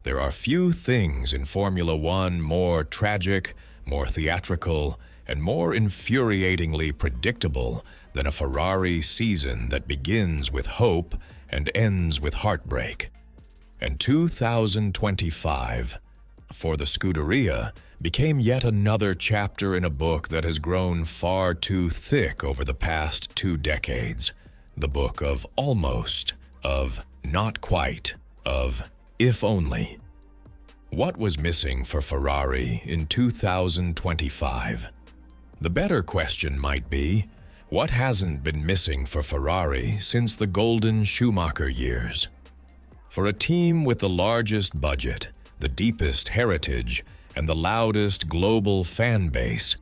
There are few things in Formula One more tragic, more theatrical, and more infuriatingly predictable than a Ferrari season that begins with hope and ends with heartbreak. And 2025, for the Scuderia, became yet another chapter in a book that has grown far too thick over the past 2 decades. The book of almost, of not quite, of if only. What was missing for Ferrari in 2025? The better question might be, what hasn't been missing for Ferrari since the golden Schumacher years? For a team with the largest budget, the deepest heritage, and the loudest global fan base,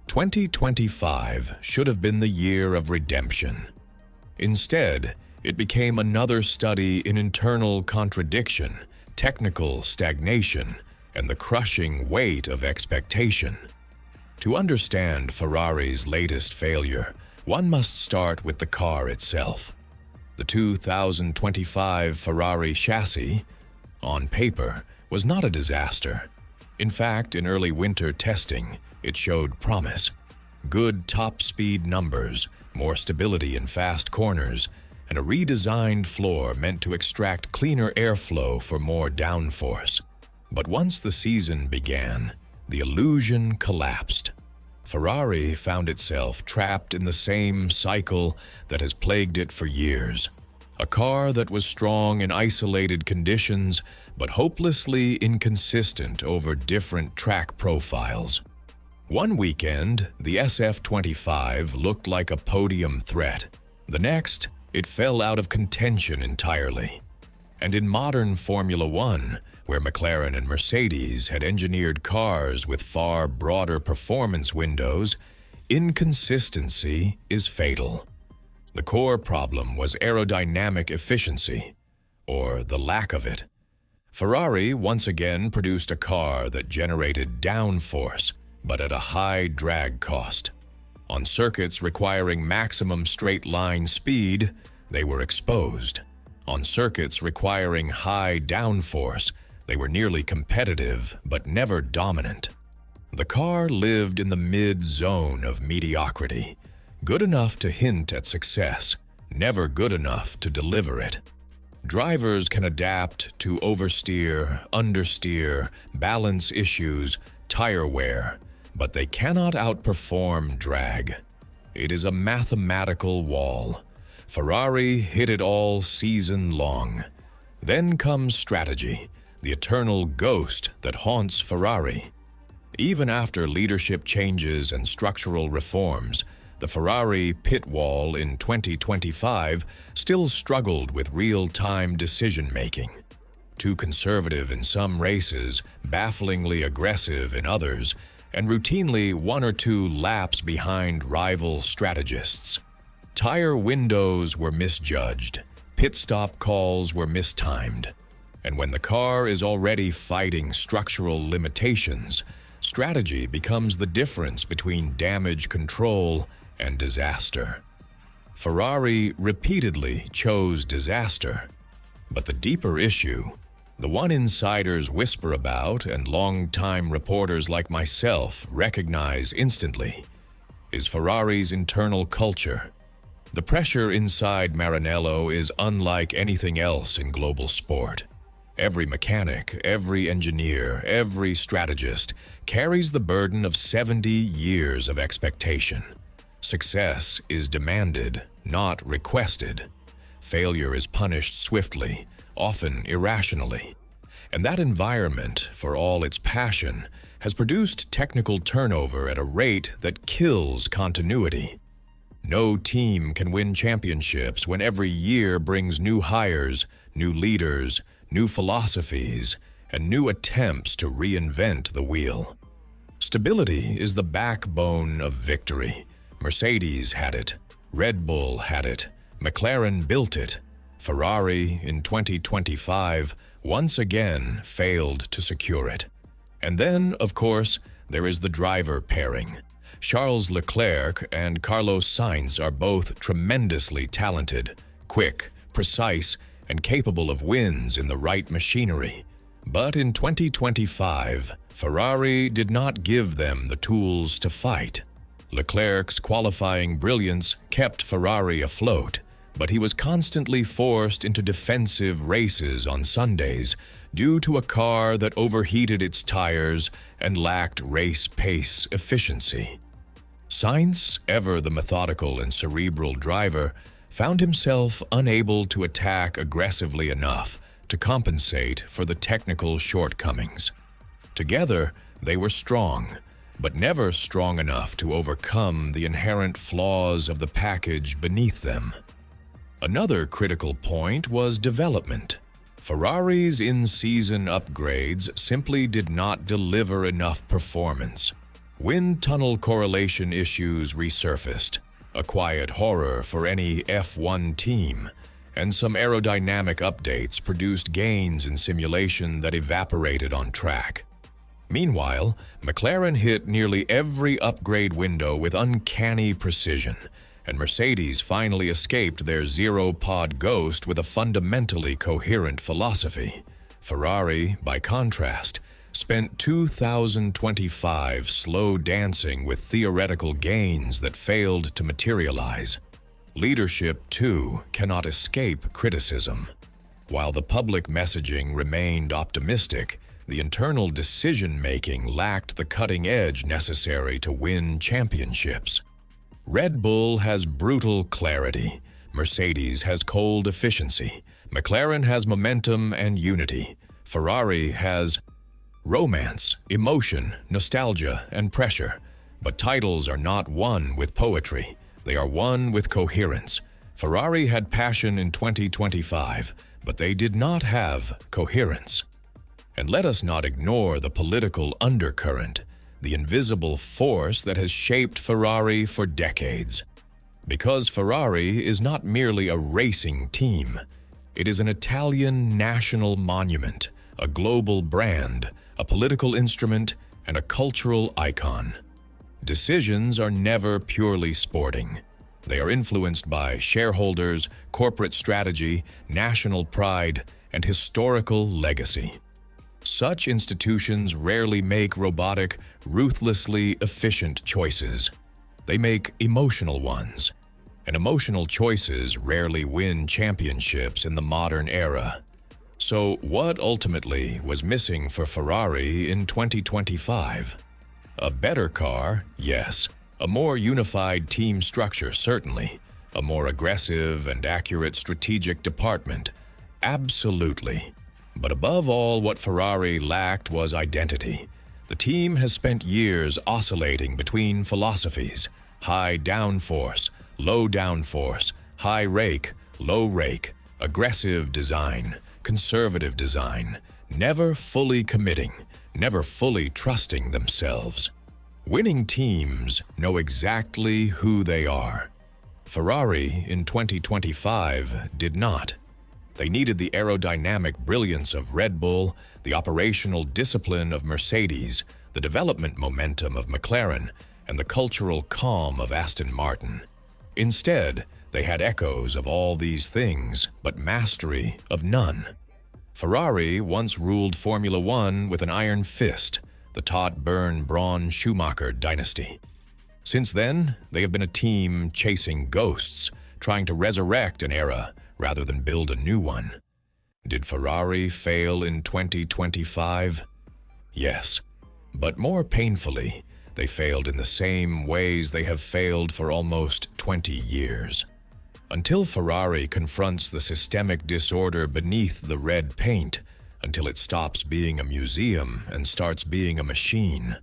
2025 should have been the year of redemption. Instead, it became another study in internal contradiction, technical stagnation, and the crushing weight of expectation. To understand Ferrari's latest failure, one must start with the car itself. The 2025 Ferrari chassis, on paper, was not a disaster. In fact, in early winter testing, it showed promise. Good top-speed numbers, more stability in fast corners, and a redesigned floor meant to extract cleaner airflow for more downforce. But once the season began, the illusion collapsed. Ferrari found itself trapped in the same cycle that has plagued it for years. A car that was strong in isolated conditions, but hopelessly inconsistent over different track profiles. One weekend, the SF25 looked like a podium threat. The next, it fell out of contention entirely. And in modern Formula One, where McLaren and Mercedes had engineered cars with far broader performance windows, inconsistency is fatal. The core problem was aerodynamic efficiency, or the lack of it. Ferrari once again produced a car that generated downforce, but at a high drag cost. On circuits requiring maximum straight-line speed, they were exposed. On circuits requiring high downforce, they were nearly competitive but never dominant. The car lived in the mid-zone of mediocrity, good enough to hint at success, never good enough to deliver it. Drivers can adapt to oversteer, understeer, balance issues, tire wear, but they cannot outperform drag. It is a mathematical wall. Ferrari hit it all season long. Then comes strategy, the eternal ghost that haunts Ferrari. Even after leadership changes and structural reforms, the Ferrari pit wall in 2025 still struggled with real-time decision-making. Too conservative in some races, bafflingly aggressive in others, and routinely 1 or 2 laps behind rival strategists. Tire windows were misjudged, pit stop calls were mistimed, and when the car is already fighting structural limitations, strategy becomes the difference between damage control and disaster. Ferrari repeatedly chose disaster, but the deeper issue, the one insiders whisper about and long-time reporters like myself recognize instantly, is Ferrari's internal culture. The pressure inside Maranello is unlike anything else in global sport. Every mechanic, every engineer, every strategist carries the burden of 70 years of expectation. Success is demanded, not requested. Failure is punished swiftly, often irrationally. And that environment, for all its passion, has produced technical turnover at a rate that kills continuity. No team can win championships when every year brings new hires, new leaders, new philosophies, and new attempts to reinvent the wheel. Stability is the backbone of victory. Mercedes had it, Red Bull had it, McLaren built it. Ferrari, in 2025, once again failed to secure it. And then, of course, there is the driver pairing. Charles Leclerc and Carlos Sainz are both tremendously talented, quick, precise, and capable of wins in the right machinery. But in 2025, Ferrari did not give them the tools to fight. Leclerc's qualifying brilliance kept Ferrari afloat, but he was constantly forced into defensive races on Sundays due to a car that overheated its tires and lacked race pace efficiency. Sainz, ever the methodical and cerebral driver, found himself unable to attack aggressively enough to compensate for the technical shortcomings. Together, they were strong, but never strong enough to overcome the inherent flaws of the package beneath them. Another critical point was development. Ferrari's in-season upgrades simply did not deliver enough performance. Wind tunnel correlation issues resurfaced, a quiet horror for any F1 team, and some aerodynamic updates produced gains in simulation that evaporated on track. Meanwhile, McLaren hit nearly every upgrade window with uncanny precision, and Mercedes finally escaped their zero-pod ghost with a fundamentally coherent philosophy. Ferrari, by contrast, spent 2025 slow dancing with theoretical gains that failed to materialize. Leadership, too, cannot escape criticism. While the public messaging remained optimistic, the internal decision-making lacked the cutting edge necessary to win championships. Red Bull has brutal clarity, Mercedes has cold efficiency, McLaren has momentum and unity, Ferrari has romance, emotion, nostalgia, and pressure. But titles are not won with poetry, they are won with coherence. Ferrari had passion in 2025, but they did not have coherence. And let us not ignore the political undercurrent, the invisible force that has shaped Ferrari for decades. Because Ferrari is not merely a racing team, it is an Italian national monument, a global brand, a political instrument, and a cultural icon. Decisions are never purely sporting. They are influenced by shareholders, corporate strategy, national pride, and historical legacy. Such institutions rarely make robotic, ruthlessly efficient choices. They make emotional ones, and emotional choices rarely win championships in the modern era. So what ultimately was missing for Ferrari in 2025? A better car, yes. A more unified team structure, certainly. A more aggressive and accurate strategic department, absolutely. But above all, what Ferrari lacked was identity. The team has spent years oscillating between philosophies: high downforce, low downforce, high rake, low rake, aggressive design, conservative design, never fully committing, never fully trusting themselves. Winning teams know exactly who they are. Ferrari in 2025 did not. They needed the aerodynamic brilliance of Red Bull, the operational discipline of Mercedes, the development momentum of McLaren, and the cultural calm of Aston Martin. Instead, they had echoes of all these things, but mastery of none. Ferrari once ruled Formula One with an iron fist, the Todt Braun Schumacher dynasty. Since then, they have been a team chasing ghosts, trying to resurrect an era rather than build a new one. Did Ferrari fail in 2025? Yes, but more painfully, they failed in the same ways they have failed for almost 20 years. Until Ferrari confronts the systemic disorder beneath the red paint, until it stops being a museum and starts being a machine.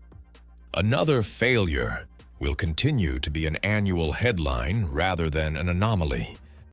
Another failure will continue to be an annual headline rather than an anomaly.